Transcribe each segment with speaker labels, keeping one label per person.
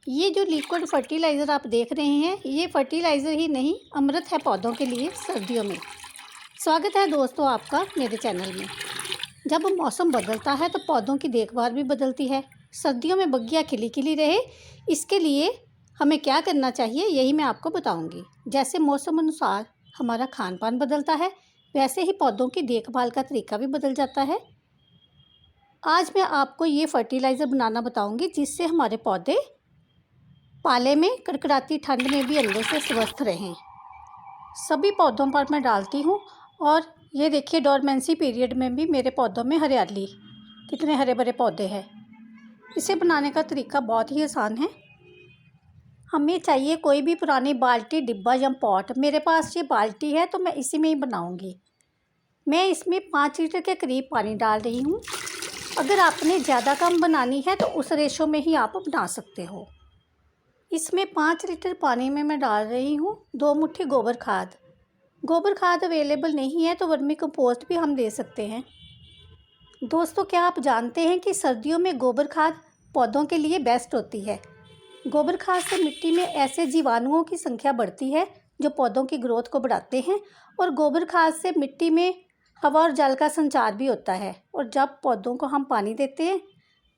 Speaker 1: ये जो liquid fertiliser आप देख रहे हैं, ये फर्टिलाइज़र ही नहीं, अमृत है पौधों के लिए सर्दियों में। स्वागत है दोस्तों आपका मेरे चैनल में। जब मौसम बदलता है तो पौधों की देखभाल भी बदलती है। सर्दियों में बगिया खिली खिली रहे, इसके लिए हमें क्या करना चाहिए यही मैं आपको बताऊंगी। जैसे मौसम अनुसार हमारा खान पान बदलता है, वैसे ही पौधों की देखभाल का तरीका भी बदल जाता है। आज मैं आपको ये फर्टिलाइज़र बनाना बताऊंगी जिससे हमारे पौधे पाले में कड़कड़ाती ठंड में भी अंदर से स्वस्थ रहें। सभी पौधों पर मैं डालती हूँ और ये देखिए डोरमेंसी पीरियड में भी मेरे पौधों में हरियाली, कितने हरे भरे पौधे हैं। इसे बनाने का तरीका बहुत ही आसान है। हमें चाहिए कोई भी पुरानी बाल्टी, डिब्बा या पॉट। मेरे पास ये बाल्टी है तो मैं इसी में ही बनाऊँगी। मैं इसमें 5 लीटर के करीब पानी डाल रही हूँ। अगर आपने ज़्यादा कम बनानी है तो उस रेशो में ही आप बना सकते हो। इसमें 5 लीटर पानी में मैं डाल रही हूँ 2 मुट्ठी गोबर खाद। गोबर खाद अवेलेबल नहीं है तो वर्मी कंपोस्ट भी हम दे सकते हैं। दोस्तों, क्या आप जानते हैं कि सर्दियों में गोबर खाद पौधों के लिए बेस्ट होती है। गोबर खाद से मिट्टी में ऐसे जीवाणुओं की संख्या बढ़ती है जो पौधों की ग्रोथ को बढ़ाते हैं, और गोबर खाद से मिट्टी में हवा और जल का संचार भी होता है, और जब पौधों को हम पानी देते हैं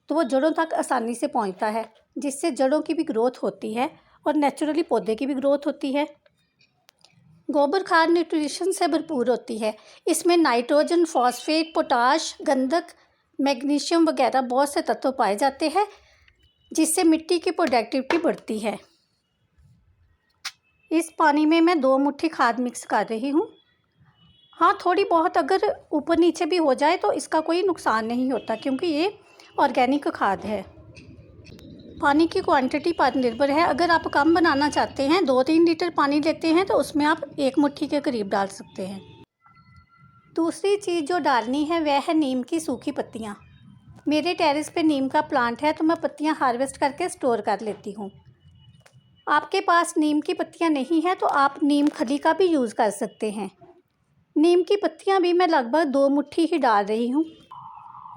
Speaker 1: तो वो जड़ों तक आसानी से पहुंचता है, जिससे जड़ों की भी ग्रोथ होती है और नेचुरली पौधे की भी ग्रोथ होती है। गोबर खाद न्यूट्रिशन से भरपूर होती है। इसमें नाइट्रोजन, फॉस्फेट, पोटाश, गंधक, मैग्नीशियम वगैरह बहुत से तत्व पाए जाते हैं, जिससे मिट्टी की प्रोडक्टिविटी बढ़ती है। इस पानी में मैं 2 मुट्ठी खाद मिक्स कर रही हूँ। हाँ, थोड़ी बहुत अगर ऊपर नीचे भी हो जाए तो इसका कोई नुकसान नहीं होता, क्योंकि ये ऑर्गेनिक खाद है। पानी की क्वांटिटी पर निर्भर है। अगर आप कम बनाना चाहते हैं, 2-3 लीटर पानी लेते हैं, तो उसमें आप 1 मुट्ठी के करीब डाल सकते हैं। दूसरी चीज़ जो डालनी है वह है नीम की सूखी पत्तियाँ। मेरे टेरेस पे नीम का प्लांट है तो मैं पत्तियाँ हार्वेस्ट करके स्टोर कर लेती हूँ। आपके पास नीम की पत्तियाँ नहीं है तो आप नीम खली का भी यूज़ कर सकते हैं। नीम की पत्तियाँ भी मैं लगभग 2 मुट्ठी ही डाल रही हूँ।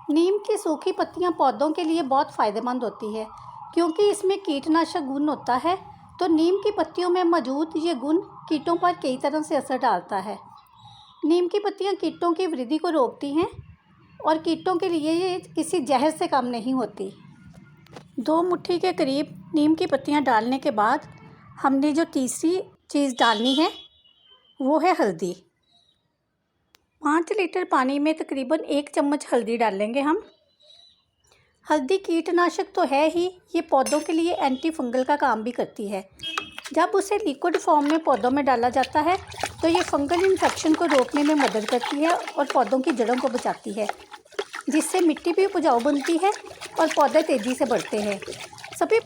Speaker 1: नीम की सूखी पत्तियाँ पौधों के लिए बहुत फ़ायदेमंद होती है, क्योंकि इसमें कीटनाशक गुण होता है। तो नीम की पत्तियों में मौजूद ये गुण कीटों पर कई तरह से असर डालता है। नीम की पत्तियाँ कीटों की वृद्धि को रोकती हैं, और कीटों के लिए ये किसी जहर से कम नहीं होती। 2 मुट्ठी के करीब नीम की पत्तियाँ डालने के बाद हमने जो तीसरी चीज़ डालनी है वो है हल्दी। 5 लीटर पानी में तकरीबन 1 चम्मच हल्दी डालेंगे हम। हल्दी कीटनाशक तो है ही, ये पौधों के लिए एंटी फंगल का काम भी करती है। जब उसे लिक्विड फॉर्म में पौधों में डाला जाता है तो ये फंगल इन्फेक्शन को रोकने में मदद करती है और पौधों की जड़ों को बचाती है, जिससे मिट्टी भी उपजाऊ बनती है और पौधे तेज़ी से बढ़ते हैं। सभी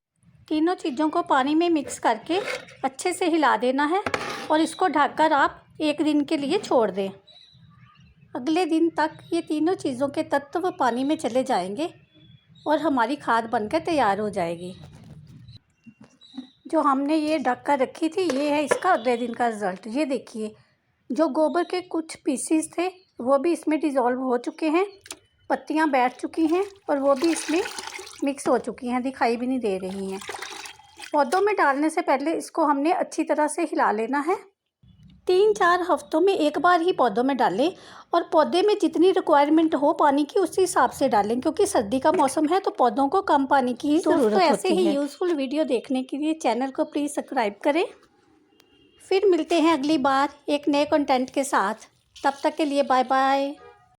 Speaker 1: तीनों चीज़ों को पानी में मिक्स करके अच्छे से हिला देना है, और इसको ढककर आप 1 दिन के लिए छोड़ दें। अगले दिन तक ये तीनों चीज़ों के तत्व पानी में चले जाएंगे और हमारी खाद बनकर तैयार हो जाएगी। जो हमने ये ढक कर रखी थी, ये है इसका अगले दिन का रिज़ल्ट। ये देखिए, जो गोबर के कुछ पीसीस थे वो भी इसमें डिज़ोल्व हो चुके हैं, पत्तियां बैठ चुकी हैं और वो भी इसमें मिक्स हो चुकी हैं, दिखाई भी नहीं दे रही हैं। पौधों में डालने से पहले इसको हमने अच्छी तरह से हिला लेना है। 3-4 हफ्तों में एक बार ही पौधों में डालें, और पौधे में जितनी रिक्वायरमेंट हो पानी की उसी हिसाब से डालें, क्योंकि सर्दी का मौसम है तो पौधों को कम पानी की ही ज़रूरत होती है। ऐसे ही यूज़फुल वीडियो देखने के लिए चैनल को प्लीज़ सब्सक्राइब करें। फिर मिलते हैं अगली बार एक नए कंटेंट के साथ। तब तक के लिए बाय बाय।